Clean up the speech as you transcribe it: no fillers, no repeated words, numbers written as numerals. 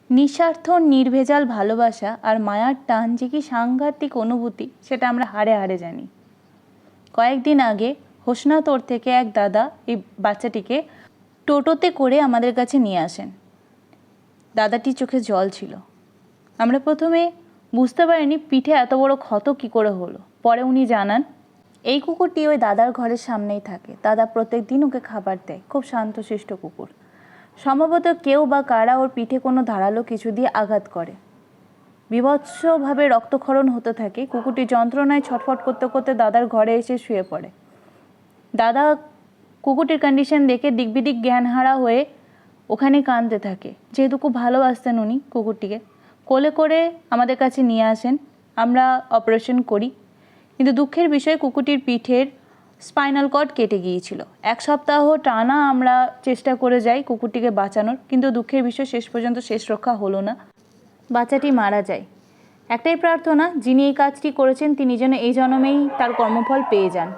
নিঃস্বার্থ নির্ভেজাল ভালোবাসা আর মায়ার টান যে কি সাংঘাতিক অনুভূতি সেটা আমরা হাড়ে হাড়ে জানি। কয়েকদিন আগে হোসনাতোড় থেকে এক দাদা এই বাচ্চাটিকে টোটোতে করে আমাদের কাছে নিয়ে আসেন। দাদাটির চোখে জল ছিল। আমরা প্রথমে বুঝতে পারিনি পিঠে এত বড় ক্ষত কী করে হলো। পরে উনি জানান এই কুকুরটি ওই দাদার ঘরের সামনেই থাকে। দাদা প্রত্যেক দিন ওকে খাবার দেয়। খুব শান্তশিষ্ট কুকুর। সম্ভবত কেউ বা কারা ওর পিঠে কোনো ধারালো কিছু দিয়ে আঘাত করে। বীভৎসভাবে রক্তক্ষরণ হতে থাকে। কুকুরটি যন্ত্রণায় ছটফট করতে করতে দাদার ঘরে এসে শুয়ে পড়ে। দাদা কুকুরটির কন্ডিশন দেখে দিকবিদিক জ্ঞানহারা হয়ে ওখানে কাঁদতে থাকে। যেহেতু খুব ভালোবাসতেন উনি কুকুরটিকে, কোলে করে আমাদের কাছে নিয়ে আসেন। আমরা অপারেশন করি, কিন্তু দুঃখের বিষয় কুকুরটির পিঠের স্পাইনাল কর্ড কেটে গিয়েছিল। 1 সপ্তাহ টানা আমরা চেষ্টা করে যাই কুকুরটিকে বাঁচানোর, কিন্তু দুঃখের বিষয় শেষ পর্যন্ত শেষ রক্ষা হলো না। বাচ্চাটি মারা যায়। একটাই প্রার্থনা, যিনি এই কাজটি করেছেন তিনি যেন এই জন্মেই তার কর্মফল পেয়ে যান।